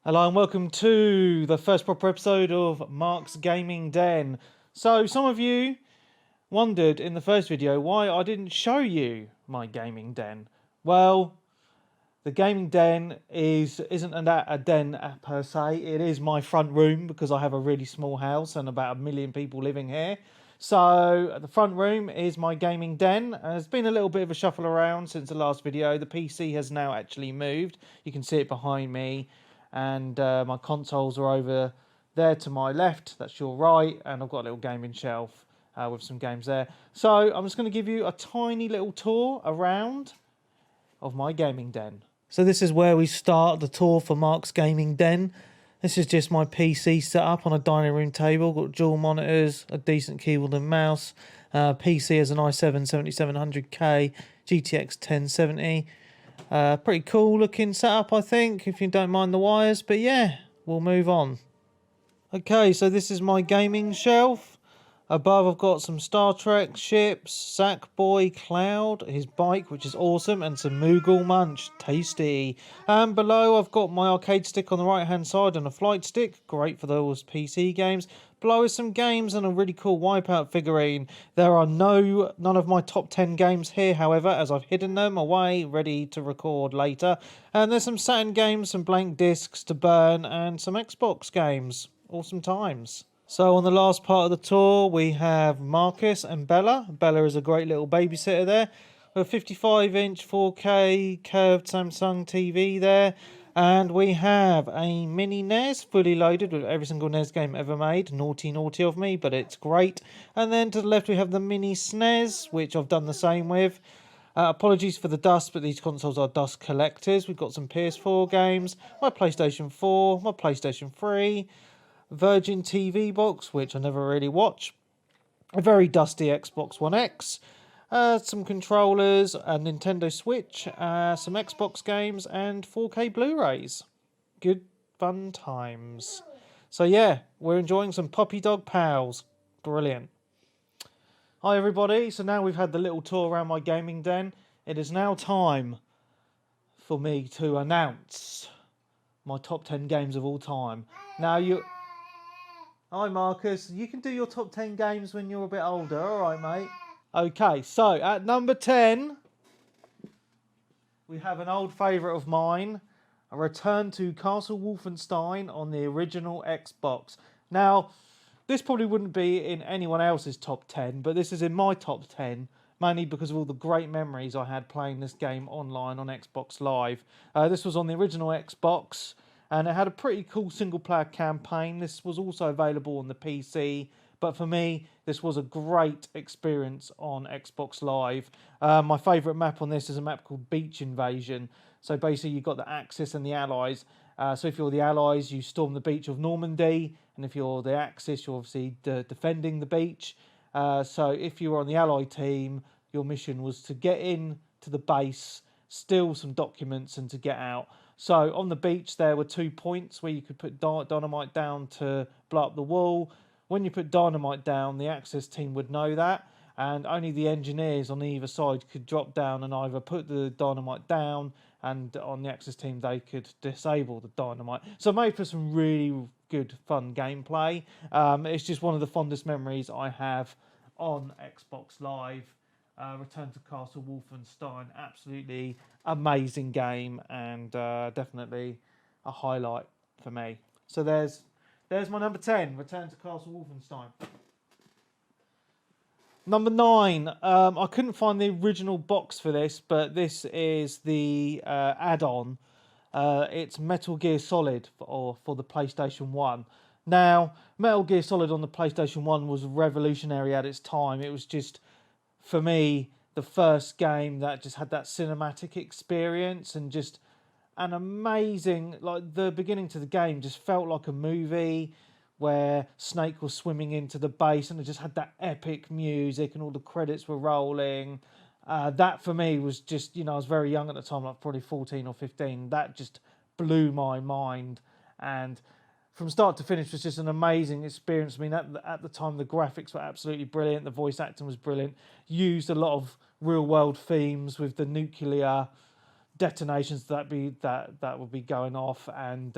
Hello and welcome to the first proper episode of Mark's Gaming Den. So some of you wondered in the first video why I didn't show you my gaming den. Well, the gaming den isn't a den per se. It is my front room because I have a really small house and about 1 million people living here. So the front room is my gaming den. There's been a little bit of a shuffle around since the last video. The PC has now actually moved. You can see it behind me. And my consoles are over there to my left. That's your right. And I've got a little gaming shelf with some games there. So I'm just going to give you a tiny little tour around of my gaming den. So this is where we start the tour for Mark's Gaming Den. This is just my PC set up on a dining room table. Got dual monitors, a decent keyboard and mouse. PC has an i7 7700K GTX 1070. Pretty cool looking setup, I think, if you don't mind the wires. But yeah, we'll move on. Okay, so this is my gaming shelf. Above I've got some Star Trek ships, Sackboy, Cloud, his bike, which is awesome, and some Moogle Munch, tasty. And below I've got my arcade stick on the right hand side and a flight stick, great for those PC games. Below is some games and a really cool Wipeout figurine. There are none of my top 10 games here, however, as I've hidden them away, ready to record later. And there's some Saturn games, some blank discs to burn, and some Xbox games. Awesome times. So on the last part of the tour, we have Marcus and Bella. Bella is a great little babysitter there. A 55-inch 4K curved Samsung TV there. And we have a mini NES fully loaded with every single NES game ever made. Naughty, naughty of me, but it's great. And then to the left we have the mini SNES, which I've done the same with. Apologies for the dust, but these consoles are dust collectors. We've got some PS4 games, my PlayStation 4, my PlayStation 3, Virgin TV box, which I never really watch, a very dusty Xbox One X, some controllers, a Nintendo Switch, some Xbox games, and 4K Blu-rays. Good fun times. So yeah, we're enjoying some Puppy Dog Pals. Brilliant. Hi everybody, so now we've had the little tour around my gaming den. It is now time for me to announce my top 10 games of all time. Now Hi Marcus, you can do your top 10 games when you're a bit older, alright mate? Okay, so at number 10, we have an old favourite of mine, a return to Castle Wolfenstein on the original Xbox. Now, this probably wouldn't be in anyone else's top 10, but this is in my top 10, mainly because of all the great memories I had playing this game online on Xbox Live. This was on the original Xbox, and it had a pretty cool single-player campaign. This was also available on the PC, but for me, this was a great experience on Xbox Live. My favourite map on this is a map called Beach Invasion. So basically, you've got the Axis and the Allies. So if you're the Allies, you storm the beach of Normandy, and if you're the Axis, you're obviously defending the beach. So if you were on the Allied team, your mission was to get in to the base, steal some documents, and to get out. So on the beach, there were 2 points where you could put dynamite down to blow up the wall. When you put dynamite down, the Axis team would know that, and only the engineers on either side could drop down and either put the dynamite down, and on the Axis team, they could disable the dynamite. So it made for some really good, fun gameplay. It's just one of the fondest memories I have on Xbox Live. Return to Castle Wolfenstein, absolutely amazing game, and definitely a highlight for me. So there's my number 10, Return to Castle Wolfenstein. Number 9, I couldn't find the original box for this, but this is the add-on. It's Metal Gear Solid for the PlayStation 1. Now, Metal Gear Solid on the PlayStation 1 was revolutionary at its time. It was just, for me, the first game that just had that cinematic experience and just an amazing, like the beginning to the game just felt like a movie where Snake was swimming into the base and it just had that epic music and all the credits were rolling. That for me was just, I was very young at the time, like probably 14 or 15. That just blew my mind, and from start to finish was just an amazing experience. I mean, at the time, the graphics were absolutely brilliant. The voice acting was brilliant. Used a lot of real world themes with the nuclear detonations that would be going off, and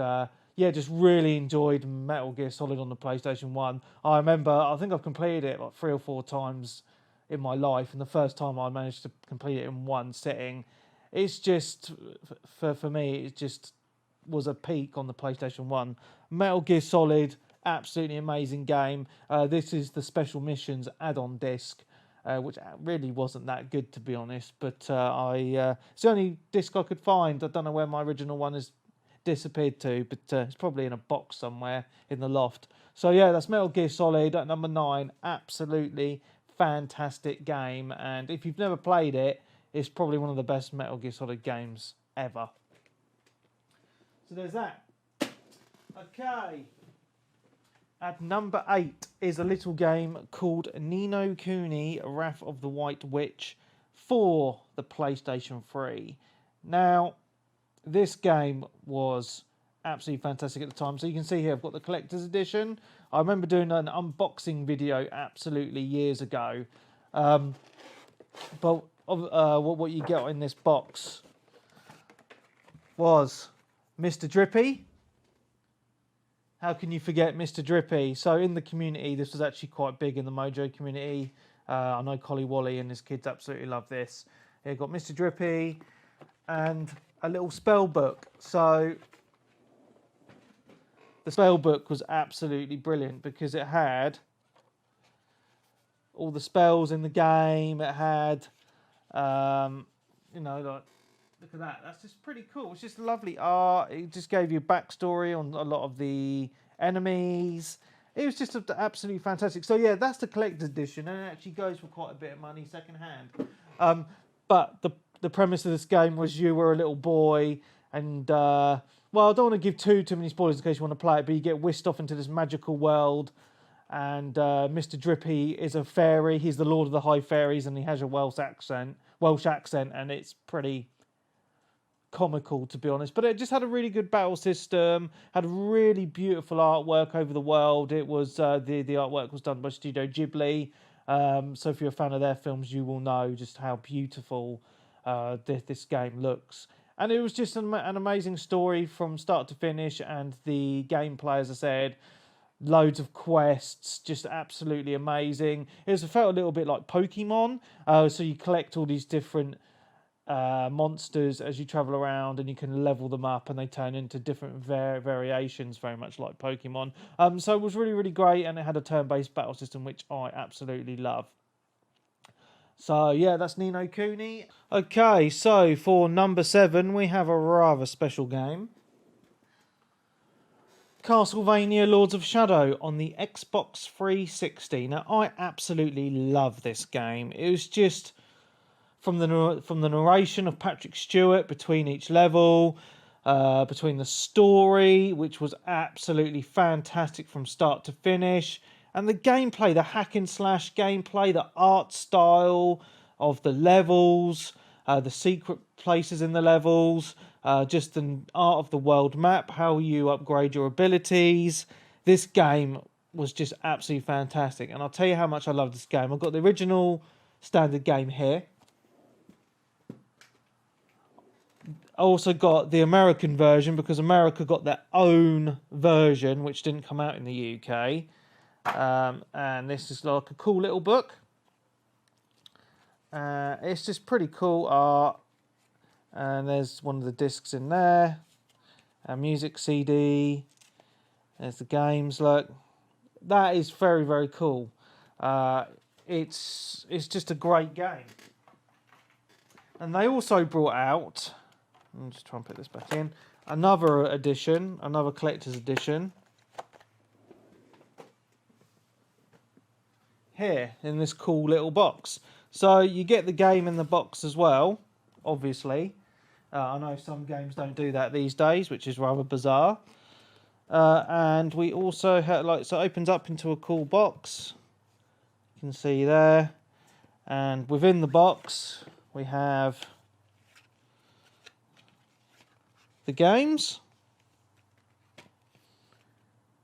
yeah, just really enjoyed Metal Gear Solid on the PlayStation 1. I remember, I think I've completed it like 3 or 4 times in my life, and the first time I managed to complete it in one sitting. It's just, for me, it just was a peak on the PlayStation 1. Metal Gear Solid, absolutely amazing game. This is the Special Missions add-on disc, which really wasn't that good, to be honest. But it's the only disc I could find. I don't know where my original one has disappeared to, but it's probably in a box somewhere in the loft. So yeah, that's Metal Gear Solid at number 9. Absolutely fantastic game, and if you've never played it, it's probably one of the best Metal Gear Solid games ever. So there's that. Okay. At number 8 is a little game called Ni no Kuni: Wrath of the White Witch for the PlayStation 3. Now, this game was absolutely fantastic at the time. So you can see here, I've got the collector's edition. I remember doing an unboxing video absolutely years ago. But what you get in this box was Mr. Drippy. How can you forget Mr. Drippy? So in the community, this was actually quite big in the Mojo community. I know Collie Wally and his kids absolutely love this. Here, got Mr. Drippy and a little spell book. So the spell book was absolutely brilliant because it had all the spells in the game. It had, you know, like, look at that. That's just pretty cool. It's just lovely art. It just gave you a backstory on a lot of the enemies. It was just absolutely fantastic. So yeah, that's the collector's edition, and it actually goes for quite a bit of money second hand. But the premise of this game was you were a little boy, and well, I don't want to give too many spoilers in case you want to play it, but you get whisked off into this magical world, and Mr. Drippy is a fairy. He's the Lord of the High Fairies, and he has a Welsh accent, and it's pretty comical, to be honest. But it just had a really good battle system, had really beautiful artwork over the world. It was the artwork was done by Studio Ghibli. So if you're a fan of their films, you will know just how beautiful this game looks. And it was just an amazing story from start to finish, and the gameplay, as I said, loads of quests, just absolutely amazing. It felt a little bit like Pokemon. So you collect all these different monsters as you travel around, and you can level them up, and they turn into different variations, very much like Pokemon. So it was really great, and it had a turn-based battle system, which I absolutely love. So yeah, that's Ni no Kuni. Okay, so for number 7, we have a rather special game. Castlevania Lords of Shadow on the Xbox 360. Now, I absolutely love this game. It was just from the narration of Patrick Stewart between each level, between the story, which was absolutely fantastic from start to finish, and the gameplay, the hack and slash gameplay, the art style of the levels, the secret places in the levels, just the art of the world map, how you upgrade your abilities. This game was just absolutely fantastic, and I'll tell you how much I love this game. I've got the original standard game here. I also got the American version because America got their own version, which didn't come out in the UK. And this is like a cool little book. It's just pretty cool art. And there's one of the discs in there. A music CD. There's the games. Look, that is very cool. It's just a great game. And they also brought out, I'll just try and put this back in, another edition, another collector's edition. Here, in this cool little box. So you get the game in the box as well, obviously. I know some games don't do that these days, which is rather bizarre. And we also have, like, so it opens up into a cool box. You can see there. And within the box, we have the games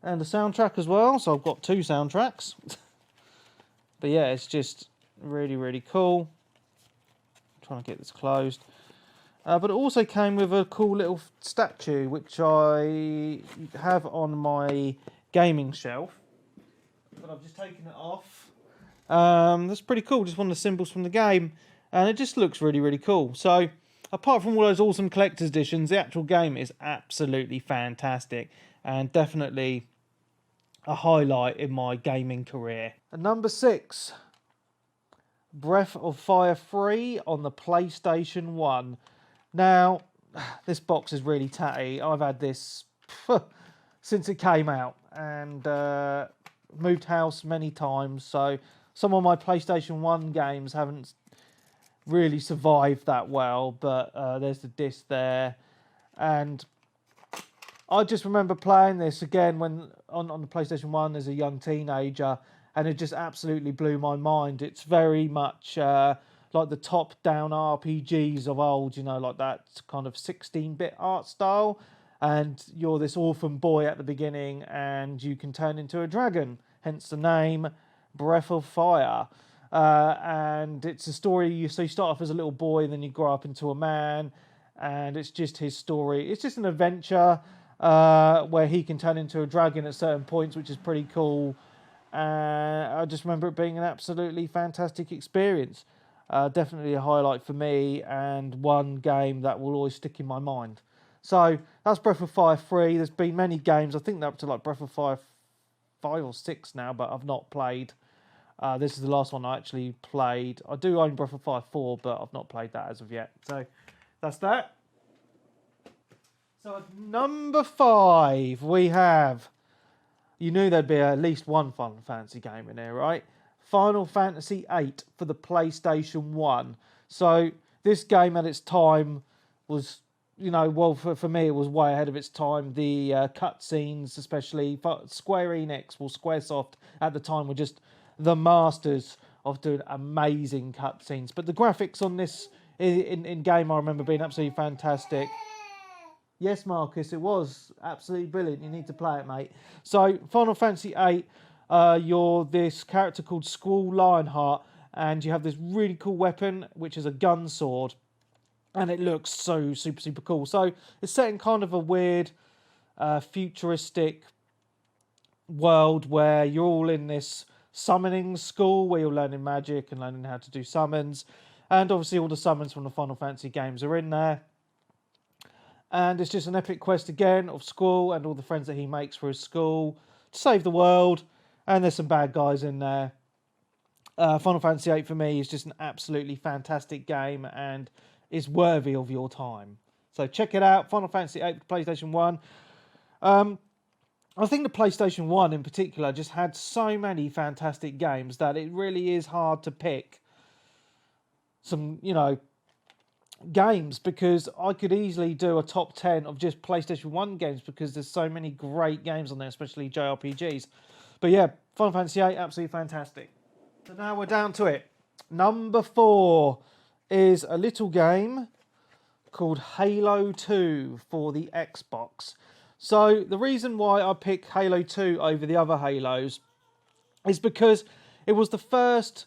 and the soundtrack as well. So I've got 2 soundtracks. But yeah, it's just really cool. I'm trying to get this closed. But it also came with a cool little statue, which I have on my gaming shelf. But I've just taken it off. That's pretty cool, just one of the symbols from the game. And it just looks really, really cool. So, apart from all those awesome collector's editions, the actual game is absolutely fantastic. And definitely a highlight in my gaming career. And number 6, Breath of Fire 3 on the PlayStation 1. Now, this box is really tatty. I've had this since it came out, and moved house many times, so some of my PlayStation 1 games haven't really survived that well, but there's the disc there. And I just remember playing this again when on the PlayStation 1 as a young teenager, and it just absolutely blew my mind. It's very much like the top-down RPGs of old, you know, like that kind of 16-bit art style. And you're this orphan boy at the beginning, and you can turn into a dragon, hence the name Breath of Fire. And it's a story, so you start off as a little boy, and then you grow up into a man, and it's just his story. It's just an adventure where he can turn into a dragon at certain points, which is pretty cool. I just remember it being an absolutely fantastic experience. Definitely a highlight for me, and one game that will always stick in my mind. So that's Breath of Fire 3. There's been many games. I think they're up to like Breath of Fire 5 or 6 now, but I've not played. This is the last one I actually played. I do own Breath of Fire 4, but I've not played that as of yet. So that's that. So at number 5, we have... You knew there'd be at least one Final Fantasy game in there, right? Final Fantasy VIII for the PlayStation 1. So this game at its time was... You know, well, for me, it was way ahead of its time. The cutscenes, especially Square Enix, or Squaresoft at the time, were just the masters of doing amazing cutscenes. But the graphics on this in game, I remember being absolutely fantastic. Yes, Marcus, it was absolutely brilliant. You need to play it, mate. So, Final Fantasy VIII, you're this character called Squall Lionheart, and you have this really cool weapon, which is a gun sword. And it looks so super, super cool. So it's set in kind of a weird, futuristic world where you're all in this summoning school where you're learning magic and learning how to do summons. And obviously all the summons from the Final Fantasy games are in there. And it's just an epic quest again of Squall and all the friends that he makes for his school to save the world. And there's some bad guys in there. Final Fantasy VIII for me is just an absolutely fantastic game, and is worthy of your time. So check it out, Final Fantasy VIII PlayStation 1. I think the PlayStation 1 in particular just had so many fantastic games that it really is hard to pick some, you know, games, because I could easily do a top 10 of just PlayStation 1 games because there's so many great games on there, especially JRPGs. But yeah, Final Fantasy VIII, absolutely fantastic. So now we're down to it. Number 4 is a little game called Halo 2 for the Xbox. So the reason why I pick Halo 2 over the other Halos is because it was the first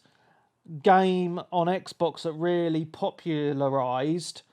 game on Xbox that really popularised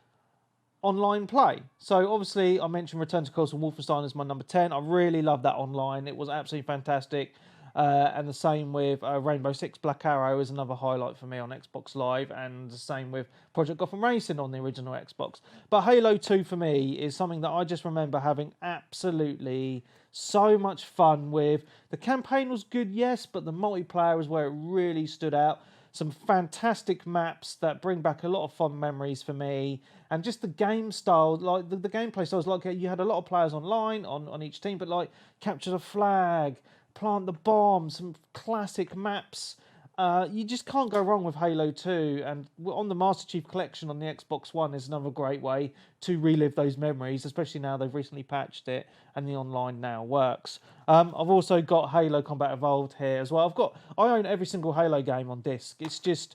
online play. So obviously I mentioned Return to Castle Wolfenstein as my number 10. I really love that online. It was absolutely fantastic. And the same with Rainbow Six Black Arrow is another highlight for me on Xbox Live, and the same with Project Gotham Racing on the original Xbox. But Halo 2 for me is something that I just remember having absolutely so much fun with. The campaign was good, yes, but the multiplayer is where it really stood out. Some fantastic maps that bring back a lot of fond memories for me. And just the game style, like the gameplay styles, like you had a lot of players online on each team, but like capture the flag, plant the bomb, some classic maps. You just can't go wrong with Halo 2, and on the Master Chief Collection on the Xbox One is another great way to relive those memories, especially now they've recently patched it and the online now works. I've also got Halo Combat Evolved here as well. I own every single Halo game on disc. It's just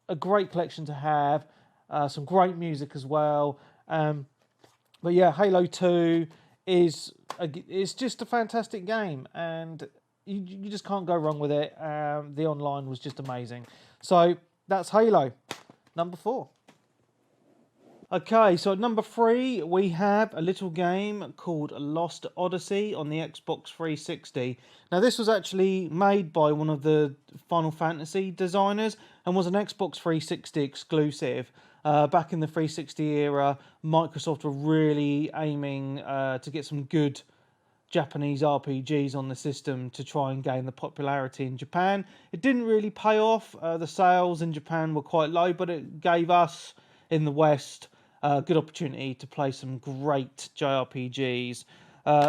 a great collection to have, some great music as well. But yeah, Halo 2 is just a fantastic game, and you just can't go wrong with it. The online was just amazing. So that's Halo, number 4. Okay, so at number 3 we have a little game called Lost Odyssey on the Xbox 360. Now this was actually made by one of the Final Fantasy designers and was an Xbox 360 exclusive. Back in the 360 era, Microsoft were really aiming to get some good Japanese RPGs on the system to try and gain the popularity in Japan. It didn't really pay off. The sales in Japan were quite low, but it gave us in the West a good opportunity to play some great JRPGs.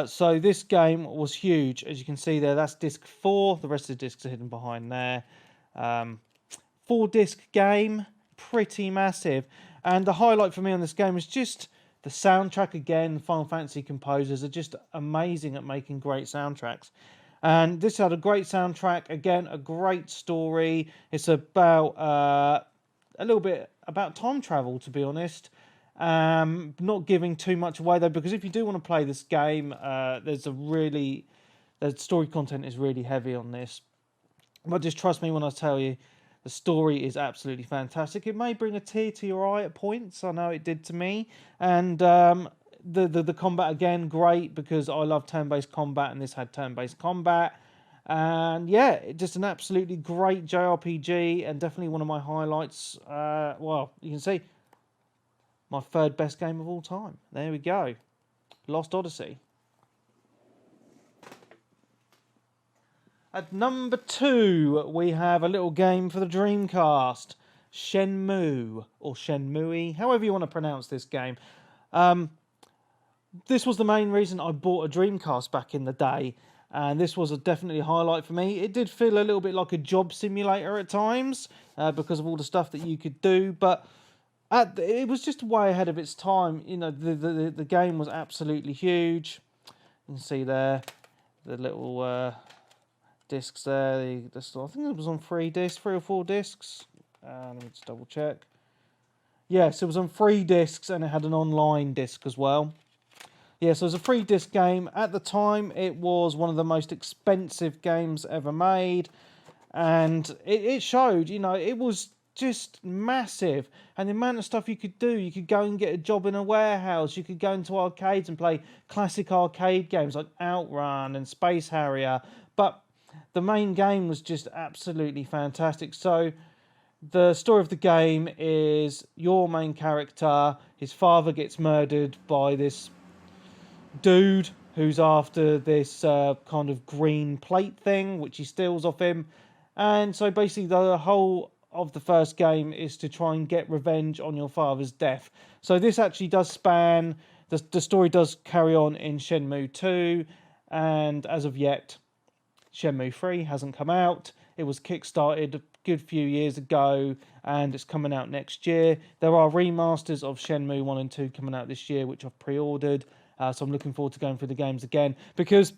So this game was huge. As you can see there, that's disc 4. The rest of the discs are hidden behind there. 4-disc game, pretty massive. And the highlight for me on this game is just the soundtrack. Again, Final Fantasy composers are just amazing at making great soundtracks. And this had a great soundtrack. Again, a great story. It's about a little bit about time travel, to be honest. Not giving too much away though, because if you do want to play this game, the story content is really heavy on this. But just trust me when I tell you, the story is absolutely fantastic. It may bring a tear to your eye at points. I know it did to me. And the combat, again, great, because I love turn-based combat, and this had turn-based combat. And yeah, just an absolutely great JRPG, and definitely one of my highlights. Well, you can see my 3rd best game of all time. There we go. Lost Odyssey. At number 2, we have a little game for the Dreamcast. Shenmue, or Shenmue, however you want to pronounce this game. This was the main reason I bought a Dreamcast back in the day. And this was definitely a highlight for me. It did feel a little bit like a job simulator at times, because of all the stuff that you could do. But it was just way ahead of its time. You know, the game was absolutely huge. You can see there the little discs there. I think it was on 3 or 4 discs. Let me just double check. Yes, it was on 3 discs, and it had an online disc as well. Yeah, so it was a 3-disc game. At the time, it was one of the most expensive games ever made. And it showed, you know, it was just massive. And the amount of stuff you could do. You could go and get a job in a warehouse. You could go into arcades and play classic arcade games like Outrun and Space Harrier. But the main game was just absolutely fantastic. So the story of the game is your main character, his father gets murdered by this dude who's after this kind of green plate thing, which he steals off him. And so basically the whole of the first game is to try and get revenge on your father's death. So this actually does span, the story does carry on in Shenmue 2, and as of yet, Shenmue 3 hasn't come out. It was kickstarted a good few years ago, and it's coming out next year. There are remasters of Shenmue 1 and 2 coming out this year, which I've pre-ordered. So I'm looking forward to going through the games again, because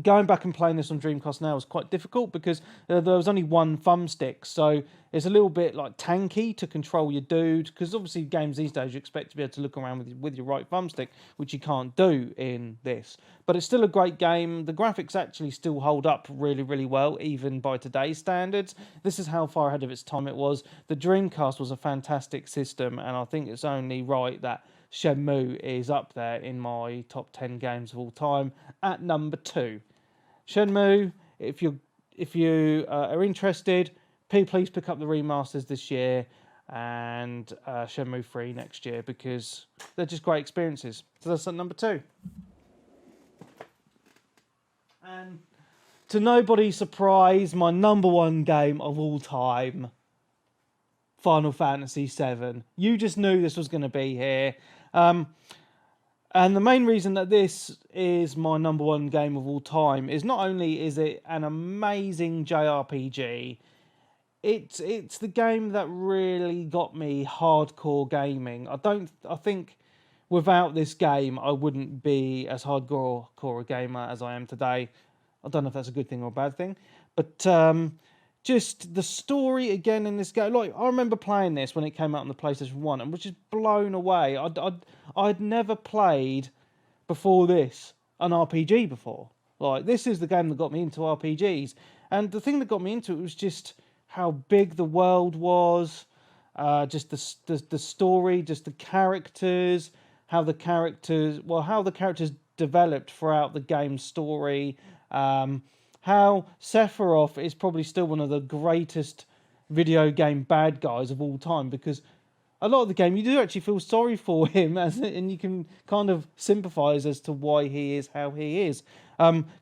going back and playing this on Dreamcast now is quite difficult, because there was only one thumbstick, so it's a little bit like tanky to control your dude, because obviously games these days you expect to be able to look around with your right thumbstick, which you can't do in this. But it's still a great game. The graphics actually still hold up really, really well, even by today's standards. This is how far ahead of its time it was. The Dreamcast was a fantastic system, and I think it's only right that Shenmue is up there in my top 10 games of all time at number 2. Shenmue, if you are interested, please pick up the remasters this year, and Shenmue 3 next year, because they're just great experiences. So that's at number 2. And to nobody's surprise, my number 1 game of all time, Final Fantasy VII. You just knew this was going to be here. And the main reason that this is my number 1 game of all time is not only is it an amazing JRPG, it's the game that really got me hardcore gaming. I think without this game I wouldn't be as hardcore a gamer as I am today. I don't know if that's a good thing or a bad thing, but just the story again in this game. Like, I remember playing this when it came out on the PlayStation 1 and was just blown away. I'd never played before this an RPG before. Like, this is the game that got me into RPGs. And the thing that got me into it was just how big the world was. just the story, just the characters, how the characters developed throughout the game's story. How Sephiroth is probably still one of the greatest video game bad guys of all time, because a lot of the game you do actually feel sorry for him, and you can kind of sympathise as to why he is how he is.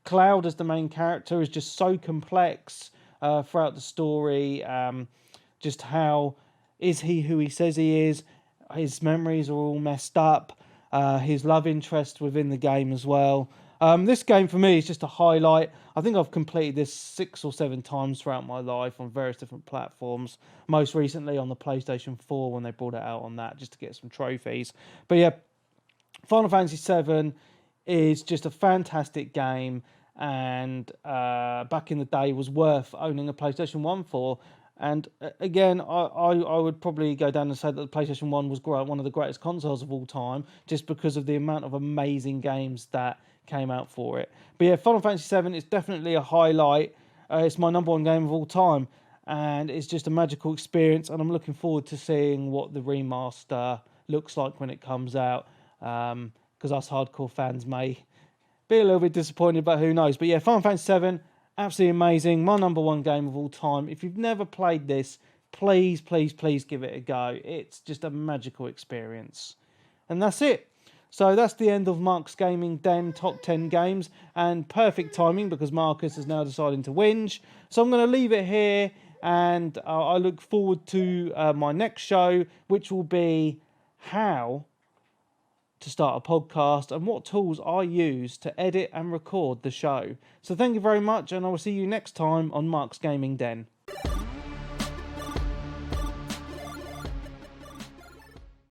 Cloud as the main character is just so complex throughout the story. Just how is he who he says he is? His memories are all messed up. His love interest within the game as well. This game for me is just a highlight. I think I've completed this 6 or 7 times throughout my life on various different platforms. Most recently on the PlayStation 4 when they brought it out on that, just to get some trophies. But yeah, Final Fantasy VII is just a fantastic game, and back in the day was worth owning a PlayStation 1 for. And again, I would probably go down and say that the PlayStation 1 was one of the greatest consoles of all time, just because of the amount of amazing games that came out for it. But yeah, Final Fantasy VII is definitely a highlight. It's my number 1 game of all time, and it's just a magical experience, and I'm looking forward to seeing what the remaster looks like when it comes out, because us hardcore fans may be a little bit disappointed, but who knows. But yeah, Final Fantasy VII, absolutely amazing. My number 1 game of all time. If you've never played this, please, please, please give it a go. It's just a magical experience. And that's it. So that's the end of Mark's Gaming Den Top 10 Games. And perfect timing, because Marcus is now deciding to whinge. So I'm going to leave it here. And I look forward to my next show, which will be how to start a podcast and what tools I use to edit and record the show. So thank you very much, and I will see you next time on Mark's Gaming Den.